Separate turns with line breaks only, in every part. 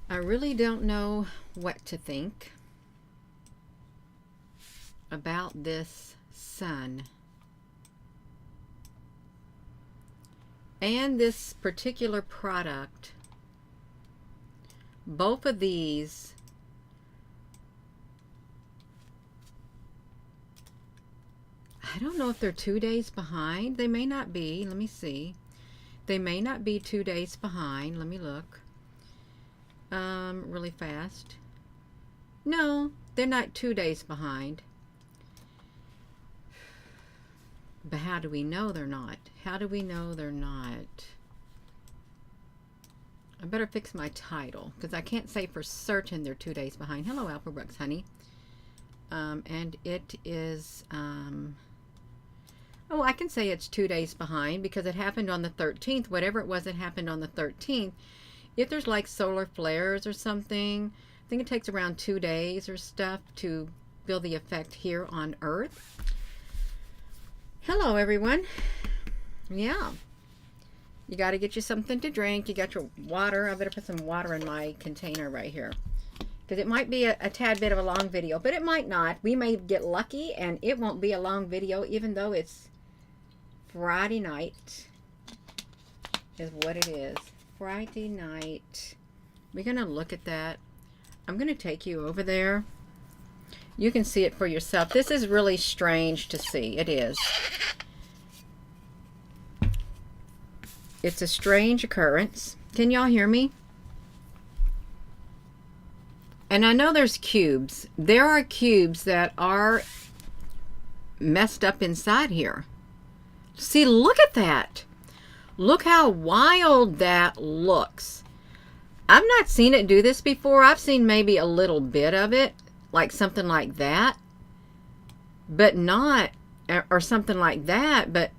I really don't know what to think about this sun and this particular product. Both of these I don't know if they're 2 days behind. They may not be. Let me see. They may not be 2 days behind. Let me look really fast. No, they're not 2 days behind. But how do we know they're not? How do we know they're not? I better fix my title because I can't say for certain they're 2 days behind. Hello, Alpha Brooks, honey. And it is, oh, I can say it's 2 days behind because it happened on the 13th. Whatever it was, it happened on the 13th. If there's like solar flares or something, I think it takes around 2 days or stuff to feel the effect here on Earth. Hello, everyone. Yeah. You got to get you something to drink. You got your water. I better put some water in my container right here. Because it might be a tad bit of a long video, but it might not. We may get lucky and it won't be a long video, even though it's Friday night is what it is. Friday night. We're going to look at that. I'm going to take you over there. You can see it for yourself. This is really strange to see. It is. It's a strange occurrence. Can y'all hear me? And I know there's cubes. There are cubes that are messed up inside here. See, look at that. Look how wild that looks. I've not seen it do this before. I've seen maybe a little bit of it, like something like that, but not, or something like that, but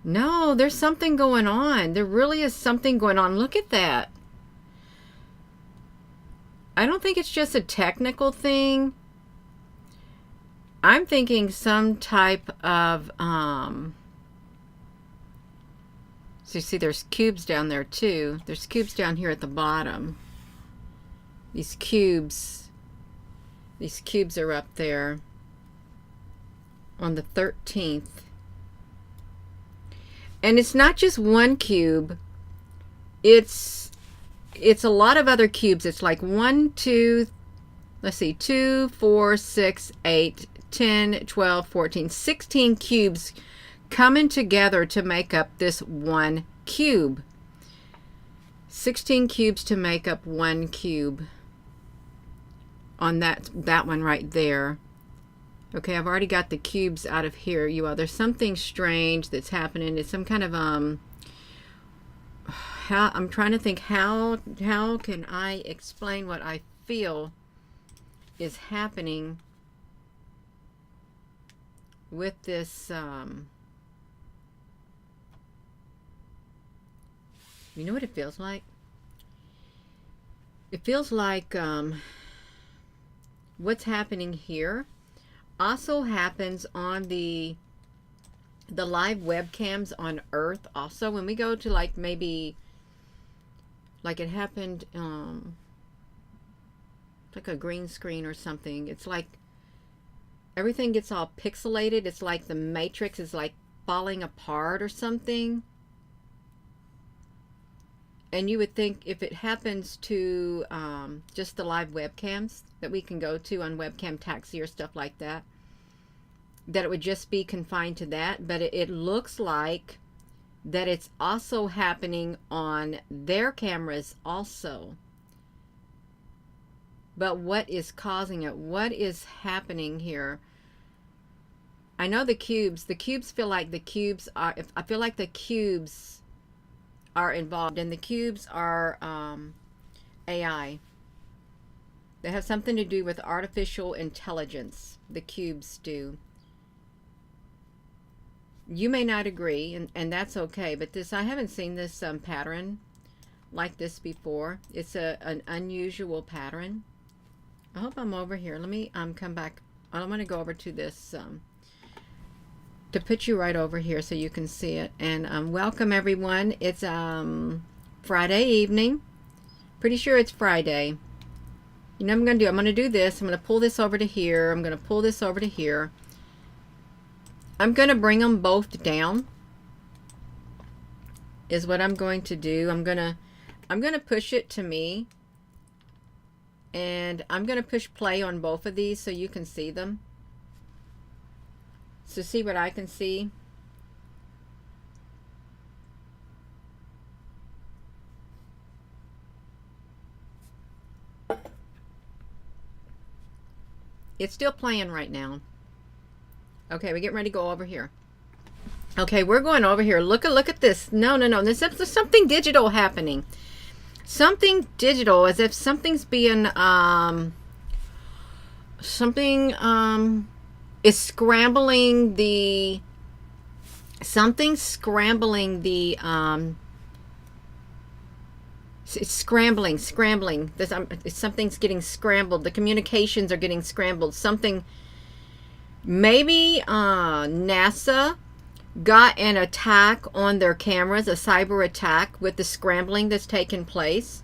no, there's something going on. There really is something going on. Look at that. I don't think it's just a technical thing. I'm thinking some type of, so you see there's cubes down there too. There's cubes down here at the bottom. These cubes are up there on the 13th. And it's not just one cube. It's a lot of other cubes. It's like 1, 2, let's see, 2, 4, 6, 8, 10, 12, 14, 16 cubes coming together to make up this one cube. 16 cubes to make up one cube on that one right there. Okay, I've already got the cubes out of here. There's something strange that's happening. It's some kind of I'm trying to think how can I explain what I feel is happening with this you know what it feels like? It feels like what's happening here also happens on the live webcams on Earth also. When we go to like maybe like it happened like a green screen or something, it's like everything gets all pixelated. It's like the matrix is like falling apart or something. And you would think if it happens to just the live webcams that we can go to on Webcam Taxi or stuff like that, that it would just be confined to that. But it looks like that it's also happening on their cameras also. But what is causing it? What is happening here? I know the cubes feel like the cubes are, I feel like the cubes are involved, and the cubes are AI. They have something to do with artificial intelligence. The cubes do. You may not agree, and that's okay, but I haven't seen this pattern like this before. It's an unusual pattern. I hope I'm over here. Let me come back. I'm going to go over to this to put you right over here so you can see it. And welcome everyone. It's Friday evening. Pretty sure it's Friday. You know what I'm going to do? I'm going to do this. I'm going to pull this over to here. I'm going to pull this over to here. I'm going to bring them both down. Is what I'm going to do. I'm going to push it to me. And I'm going to push play on both of these so you can see them. So see what I can see. It's still playing right now. Okay, we're getting ready to go over here. Okay, we're going over here. Look at this. No. There's something digital happening. Something digital, as if something's being is scrambling the it's scrambling. Something's getting scrambled. The communications are getting scrambled. Something, maybe NASA got an attack on their cameras, a cyber attack with the scrambling that's taken place.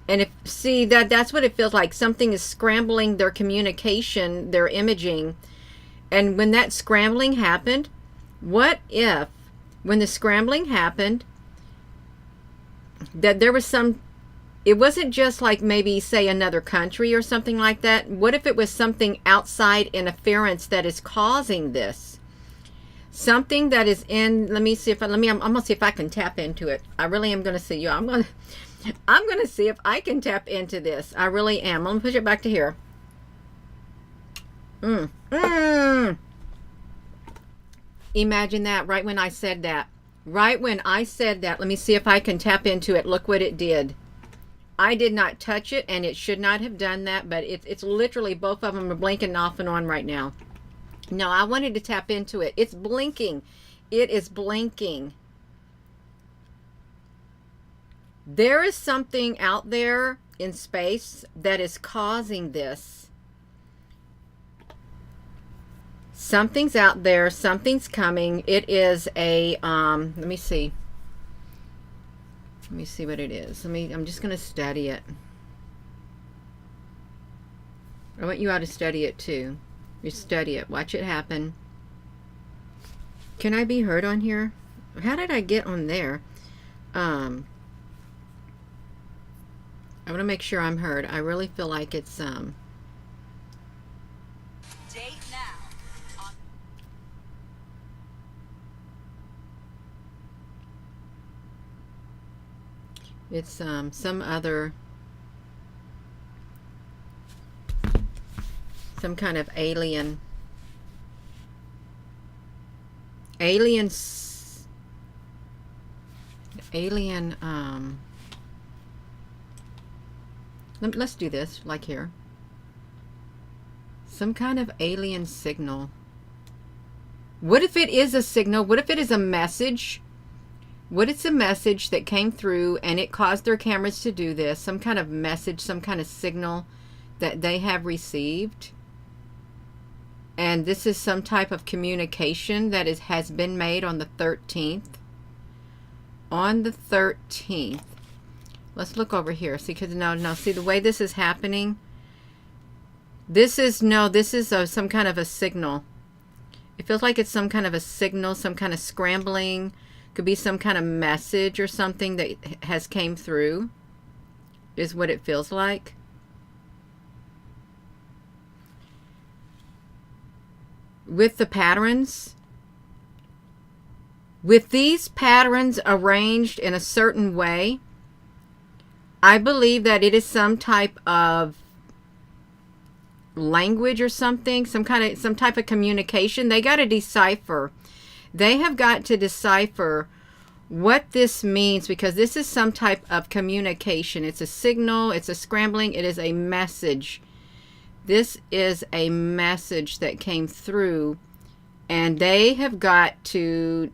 And that's what it feels like. Something is scrambling their communication, their imaging. And when that scrambling happened, what if when the scrambling happened, that there was it wasn't just like maybe say another country or something like that. What if it was something outside interference that is causing this? Something that is in, I'm going to see if I can tap into it. I really am going to see you. I'm going to see if I can tap into this. I really am. I'm going to push it back to here. Imagine that right when I said that. Right when I said that, let me see if I can tap into it. Look what it did. I did not touch it, and it should not have done that, but it's literally both of them are blinking off and on right now. No, I wanted to tap into it. It's blinking. It is blinking. There is something out there in space that is causing this. Something's out there. Something's coming. It is a, let me see. Let me see what it is. I'm just going to study it. I want you all to study it too. You study it. Watch it happen. Can I be heard on here? How did I get on there? I want to make sure I'm heard. I really feel like it's
Date now.
it's some other, some kind of alien let's do this like here. Some kind of alien signal. What if it is a signal? What if it is a message? What it's a message that came through and it caused their cameras to do this? Some kind of message, some kind of signal that they have received. And this is some type of communication that has been made on the 13th. On the 13th. Let's look over here. See, because no. See the way this is happening? This is some kind of a signal. It feels like it's some kind of a signal, some kind of scrambling. Could be some kind of message or something that has came through. Is what it feels like. With the patterns, with these patterns arranged in a certain way, I believe that it is some type of language or something, some type of communication. They got to decipher. They have got to decipher what this means, because this is some type of communication. It's a signal, it's a scrambling, it is a message. This is a message that came through, and they have got to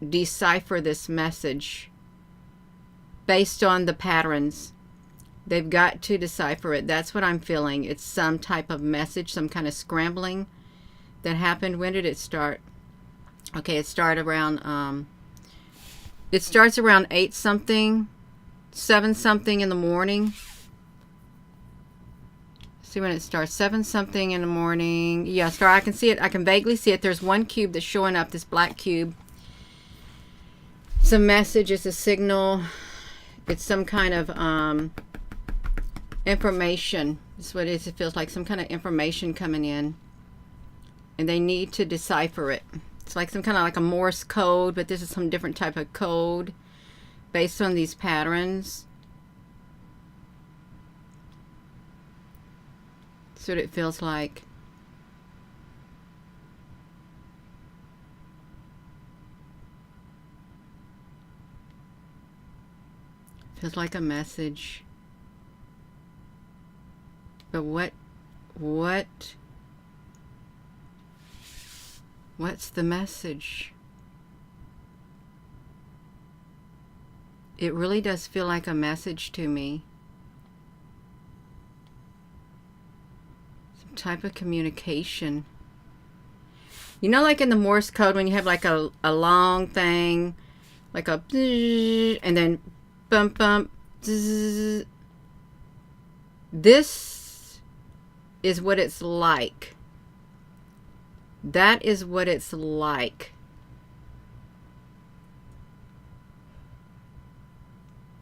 decipher this message based on the patterns. They've got to decipher it. That's what I'm feeling. It's some type of message, some kind of scrambling that happened. When did it start? Okay, it starts around 8 something. 7 something in the morning. See when it starts. 7 something in the morning. Yeah, star. I can see it. I can vaguely see it. There's one cube that's showing up. This black cube. It's a message. It's a signal. It's some kind of information. That's what it is. It feels like some kind of information coming in, and they need to decipher it. It's like some kind of like a Morse code, but this is some different type of code based on these patterns. That's what it feels like. Feels like a message. But what's the message? It really does feel like a message to me. Some type of communication. You know, like in the Morse code when you have like a long thing, like a and then bump bump. Zzz. This is what it's like. That is what it's like.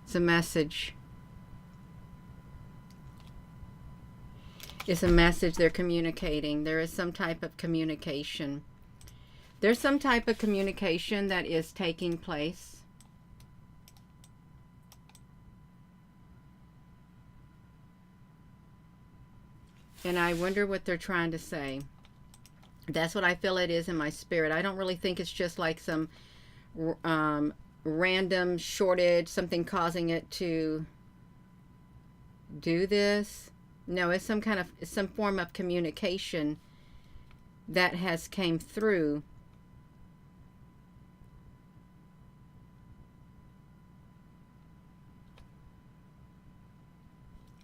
It's a message. It's a message they're communicating. There is some type of communication. There's some type of communication that is taking place. And I wonder what they're trying to say. That's what I feel it is in my spirit. I don't really think it's just like some random shortage, something causing it to do this. No, it's some form of communication that has came through.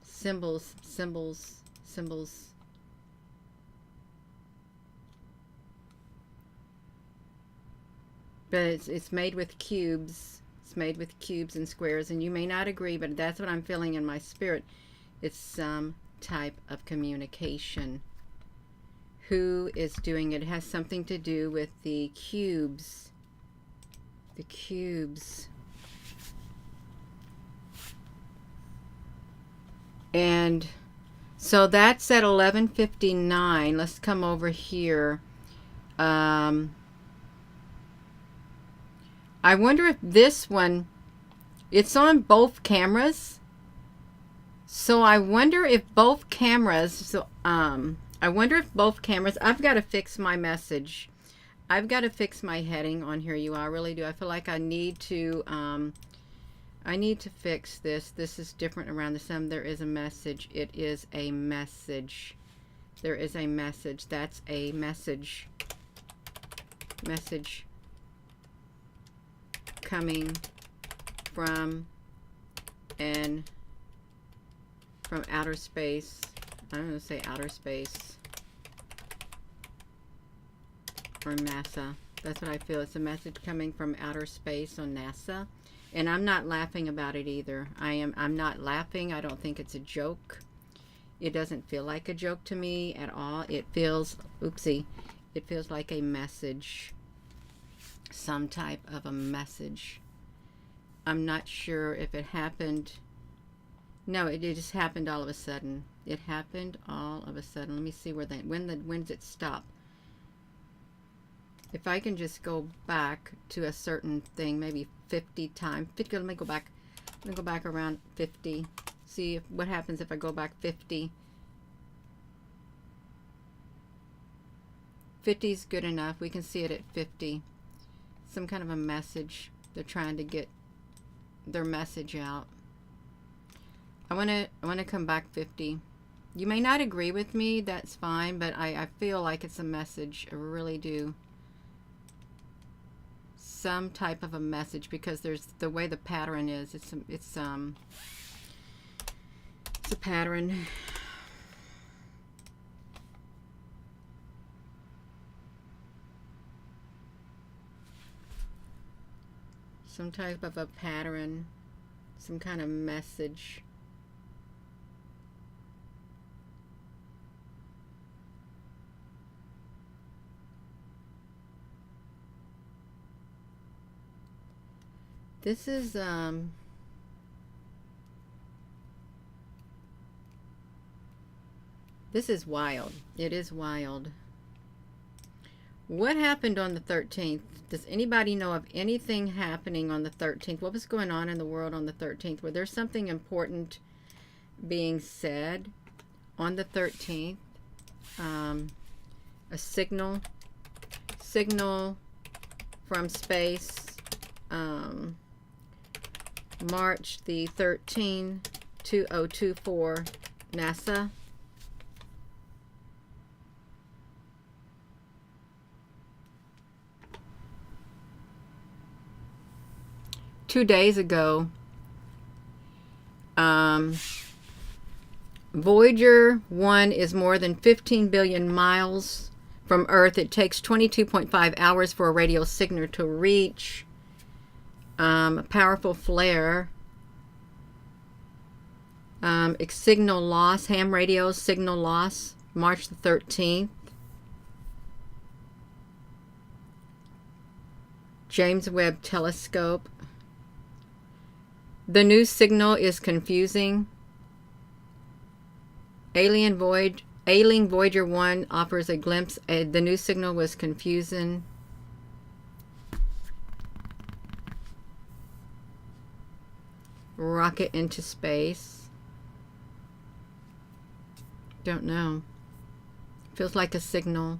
Symbols. But it's made with cubes. It's made with cubes and squares, and you may not agree, but that's what I'm feeling in my spirit. It's some type of communication. Who is doing it? It has something to do with the cubes. The cubes. And so that's at 11:59. Let's come over here. I wonder if this one, it's on both cameras. So I wonder if both cameras, I've got to fix my message. I've got to fix my heading on here, you all. I really do. I feel like I need to fix this. This is different around the sun. There is a message. It is a message. There is a message. That's a message. Message coming from outer space. I'm going to say outer space. Or NASA. That's what I feel. It's a message coming from outer space on NASA. And I'm not laughing about it either. I'm not laughing. I don't think it's a joke. It doesn't feel like a joke to me at all. It feels, it feels like a message. Some type of a message. I'm not sure if it happened. No, it just happened all of a sudden. It happened all of a sudden. Let me see when does it stop? If I can just go back to a certain thing, maybe 50 times. 50, let me go back around 50. See what happens if I go back 50. 50 is good enough. We can see it at 50. Some kind of a message. They're trying to get their message out. I want to come back 50. You may not agree with me. That's fine. But I feel like it's a message. I really do. Some type of a message, because there's the way the pattern is. It's a pattern. Some type of a pattern. Some kind of message. This is wild. It is wild. What happened on the 13th? Does anybody know of anything happening on the 13th? What was going on in the world on the 13th? Was there something important being said on the 13th? A signal from space. March the 13th, 2024, NASA. Two days ago, Voyager 1 is more than 15 billion miles from Earth. It takes 22.5 hours for a radio signal to reach. A powerful flare. Signal loss, ham radio signal loss, March the 13th. James Webb Telescope. The new signal is confusing. Alien Voyager 1 offers a glimpse. The new signal was confusing. Rocket into space. Don't know. Feels like a signal.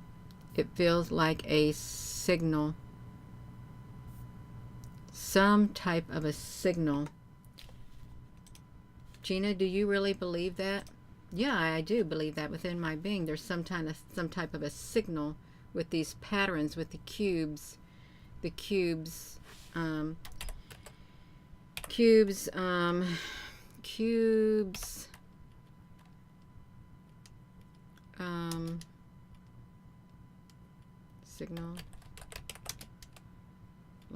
It feels like a signal. Some type of a signal. Gina, do you really believe that? Yeah, I do believe that within my being. There's some type of a signal with these patterns, with the cubes. The cubes. Signal.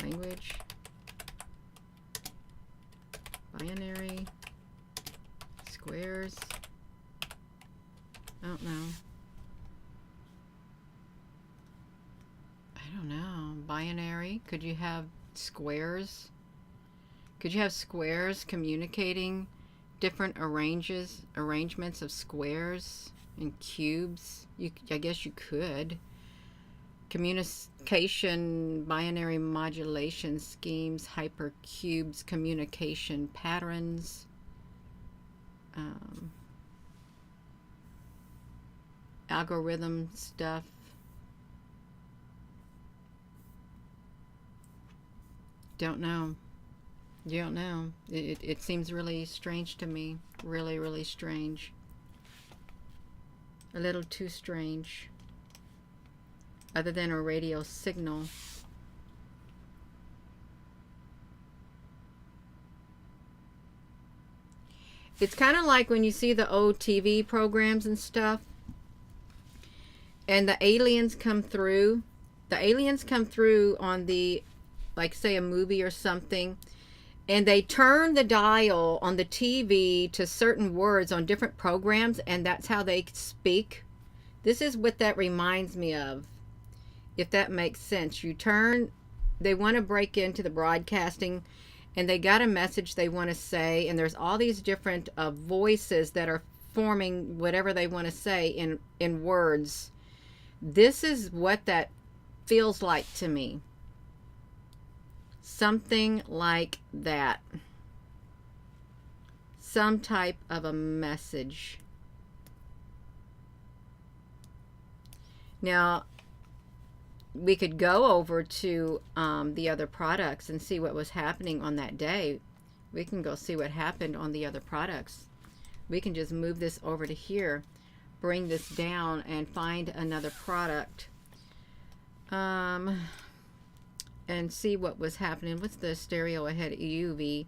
Language. Binary. Squares. I don't know. Binary. Could you have squares? Could you have squares communicating different arrangements of squares and cubes? I guess you could. Communication, binary modulation schemes, hypercubes, communication patterns. Algorithm stuff. Don't know. You don't know. It seems really strange to me. Really, really strange. A little too strange. Other than a radio signal. It's kind of like when you see the old TV programs and stuff, and the aliens come through. The aliens come through on the, like say a movie or something, and they turn the dial on the TV to certain words on different programs, and that's how they speak. This is what that reminds me of, if that makes sense. They want to break into the broadcasting, and they got a message they want to say, and there's all these different voices that are forming whatever they want to say in words. This is what that feels like to me. Something like that. Some type of a message. Now, we could go over to the other products and see what was happening on that day. We can go see what happened on the other products. We can just move this over to here, bring this down, and find another product. And see what was happening. What's the stereo ahead UV?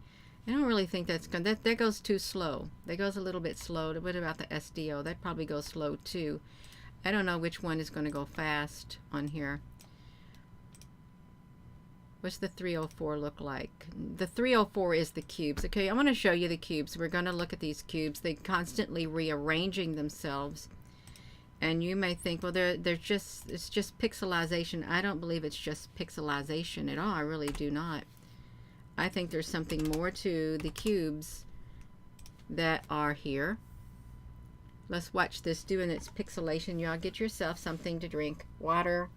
I don't really think that's going to, that goes too slow. That goes a little bit slow. What about the SDO? That probably goes slow too. I don't know which one is going to go fast on here. What's the 304 look like? The 304 is the cubes. Okay, I want to show you the cubes. We're going to look at these cubes. They're constantly rearranging themselves. And you may think, well, it's just pixelization. I don't believe it's just pixelization at all. I really do not. I think there's something more to the cubes that are here. Let's watch this doing its pixelation. Y'all get yourself something to drink. Water.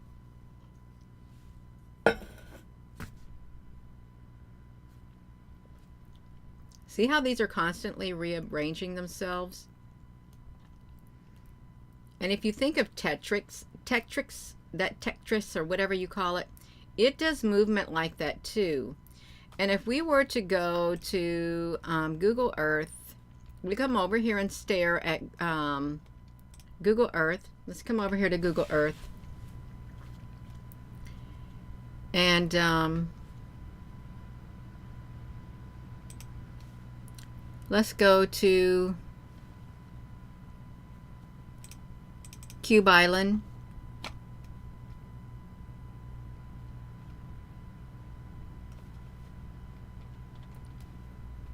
See how these are constantly rearranging themselves? And if you think of Tetris, that Tetris or whatever you call it, it does movement like that too. And if we were to go to Google Earth, we come over here and stare at Google Earth. Let's come over here to Google Earth. And let's go to Cube Island.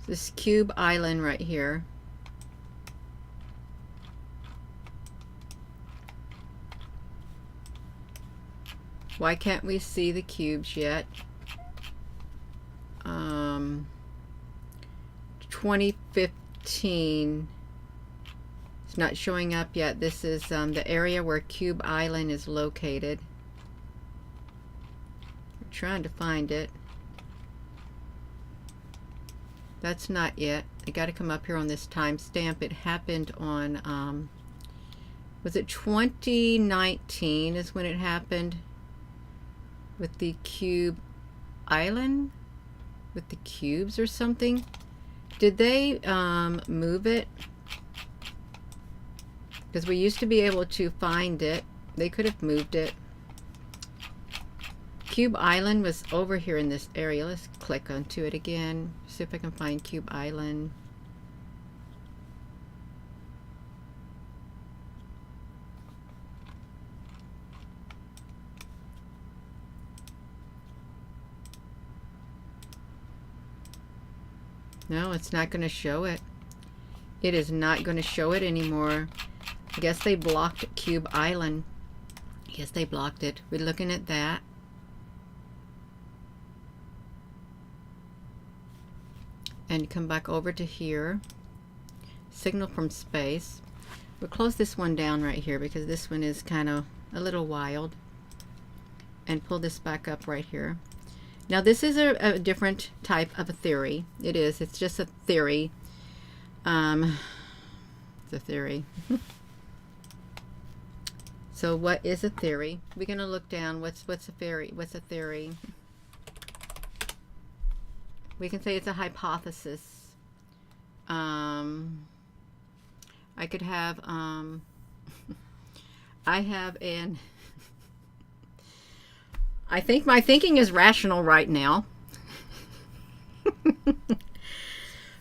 This Cube Island right here. Why can't we see the cubes yet? 2015. It's not showing up yet. This is the area where Cube Island is located. I'm trying to find it. That's not yet. I got to come up here on this timestamp. It happened on, was it 2019 is when it happened with the Cube Island? With the cubes or something? Did they move it? Because we used to be able to find it. They could have moved it. Cube Island was over here in this area. Let's click onto it again. See if I can find Cube Island. No, it's not going to show it. It is not going to show it anymore. I guess they blocked Cube Island. Yes, they blocked it. We're looking at that. And come back over to here. Signal from space. We'll close this one down right here because this one is kind of a little wild. And pull this back up right here. Now this is a different type of a theory. It is. It's just a theory. It's a theory. So what is a theory? We're going to look down. What's a theory? What's a theory? We can say it's a hypothesis. I could have I have an I think my thinking is rational right now.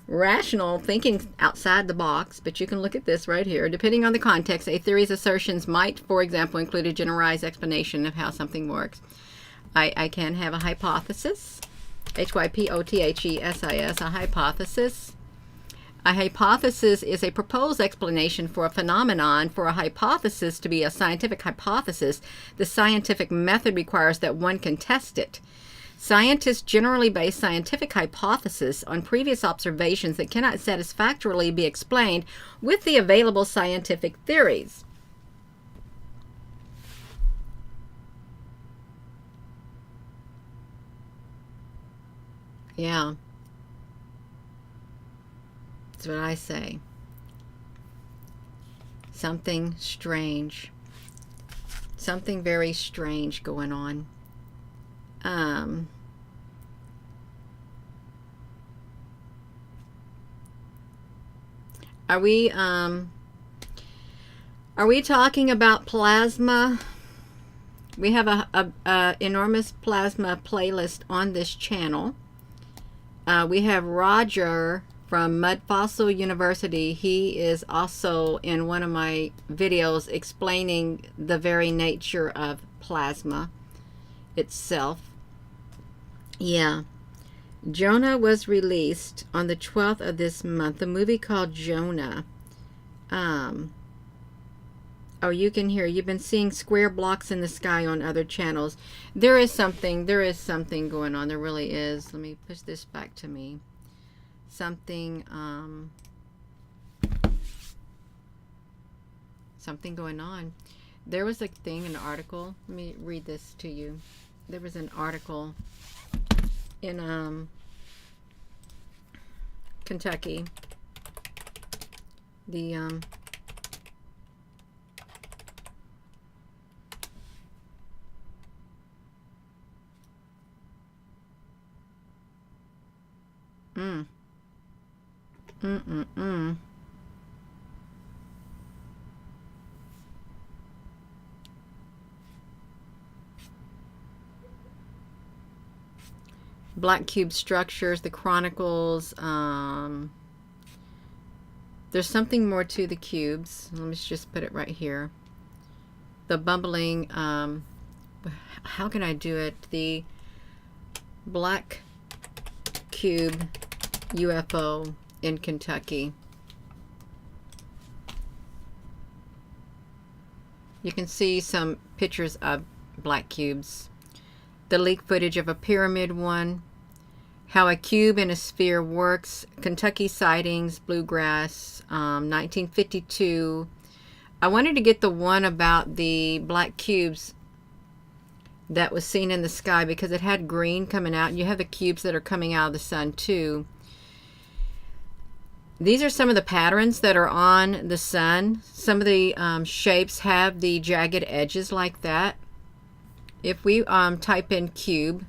Rational thinking outside the box, but you can look at this right here. Depending on the context, a theory's assertions might, for example, include a generalized explanation of how something works. I can have a hypothesis. Hypothesis, a hypothesis. A hypothesis is a proposed explanation for a phenomenon. For a hypothesis to be a scientific hypothesis, the scientific method requires that one can test it. Scientists generally base scientific hypotheses on previous observations that cannot satisfactorily be explained with the available scientific theories. Yeah. That's what I say. Something strange. Something very strange going on. Are we talking about plasma? We have a enormous plasma playlist on this channel. We have Roger from Mud Fossil University. He is also in one of my videos explaining the very nature of plasma itself. Yeah. Jonah was released on the 12th of this month. A movie called Jonah. Um, oh, you can hear. You've been seeing square blocks in the sky on other channels. There is something going on. There really is. Let me push this back to me. Something going on. There was a thing, an article. Let me read this to you. There was an article in Kentucky. The mm, mm, mm, mm. Black cube structures, the chronicles. There's something more to the cubes. Let me just put it right here. The bumbling, how can I do it? The black cube UFO in Kentucky. You can see some pictures of black cubes. The leak footage of a pyramid one. How a cube and a sphere works. Kentucky sightings, bluegrass, 1952. I wanted to get the one about the black cubes that was seen in the sky because it had green coming out. You have the cubes that are coming out of the sun too. These are some of the patterns that are on the sun. Some of the shapes have the jagged edges like that. If we type in cube,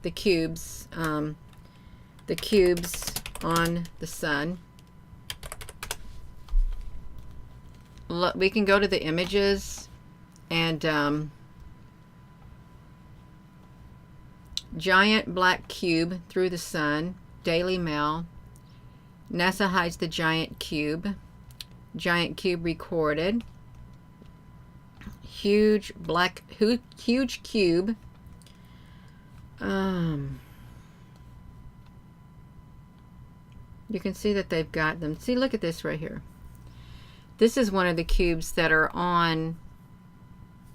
the cubes on the sun, look, we can go to the images and giant black cube through the sun, Daily Mail. NASA hides the giant cube recorded. Huge cube. You can see that they've got them. See, look at this right here. This is one of the cubes that are on.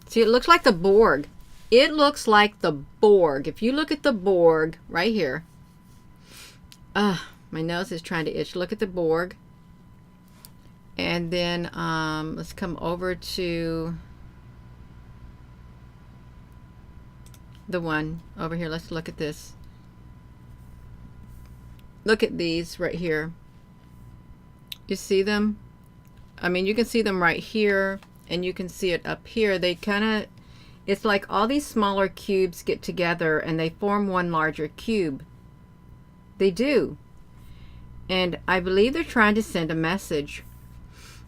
See, it looks like the Borg. It looks like the Borg. If you look at the Borg right here. My nose is trying to itch. Look at the Borg. And then let's come over to the one over here. Let's look at this. Look at these right here. You see them? I mean, you can see them right here, and you can see it up here. They kind of, it's like all these smaller cubes get together and they form one larger cube. They do. And I believe they're trying to send a message.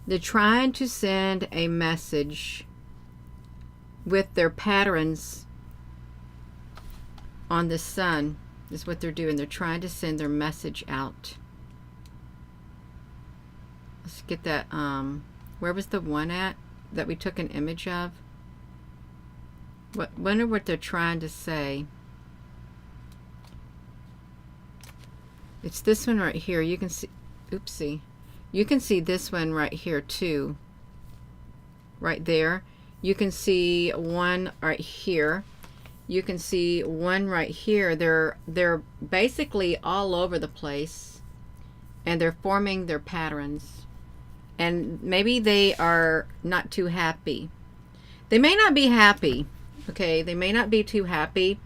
They're trying to send a message with their patterns on the sun. Is what they're doing. They're trying to send their message out. Let's get that. Where was the one at that we took an image of? Wonder what they're trying to say. It's this one right here. You can see. Oopsie. You can see this one right here too. Right there. You can see one right here. You can see one right here. They're basically all over the place, and they're forming their patterns. And maybe they are not too happy. They may not be happy. Okay, they may not be too happy.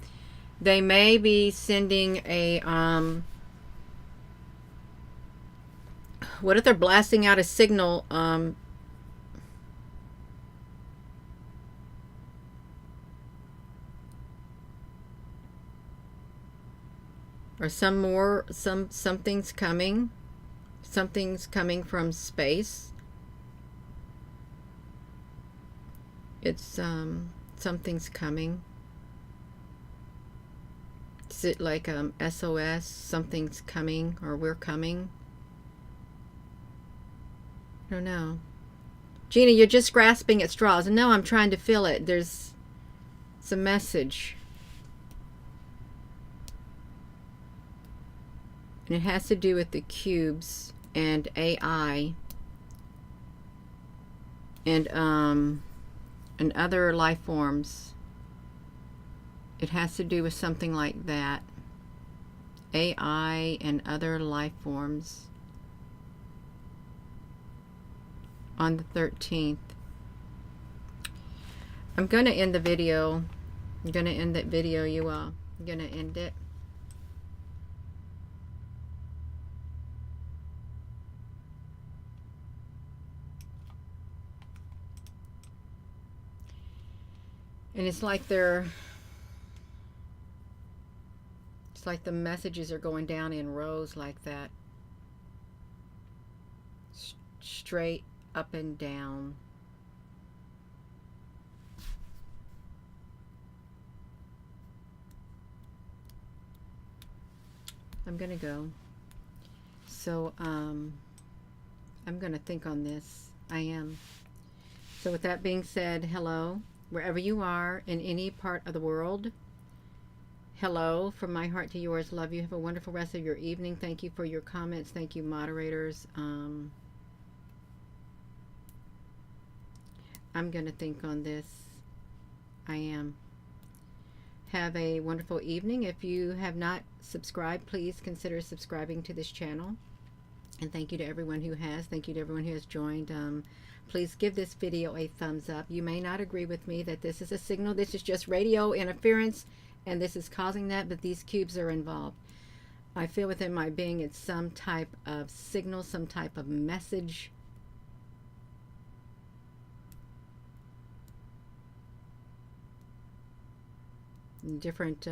They may be sending a what if they're blasting out a signal or something's coming. Something's coming from space. It's something's coming. Is it like SOS? Something's coming, or we're coming? I don't know. Gina, you're just grasping at straws. No, I'm trying to feel it. It's a message. And it has to do with the cubes and AI and other life forms. It has to do with something like that. AI and other life forms on the 13th. I'm going to end the video. I'm going to end that video, you all. I'm going to end it. And it's like the messages are going down in rows like that. Straight up and down. I'm gonna go. So I'm gonna think on this. I am. So with that being said, hello, wherever you are in any part of the world. Hello, from my heart to yours. Love you. Have a wonderful rest of your evening. Thank you for your comments. Thank you, moderators. I'm going to think on this. I am. Have a wonderful evening. If you have not subscribed, please consider subscribing to this channel. And thank you to everyone who has. Thank you to everyone who has joined. Please give this video a thumbs up. You may not agree with me that this is a signal. This is just radio interference, and this is causing that, but these cubes are involved. I feel within my being it's some type of signal, some type of message. Different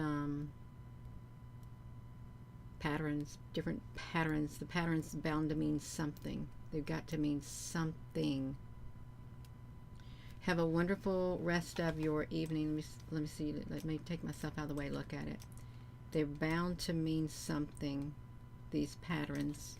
patterns, different patterns. The patterns bound to mean something. They've got to mean something. Have a wonderful rest of your evening. Let me see. Let me take myself out of the way. Look at it. They're bound to mean something. These patterns.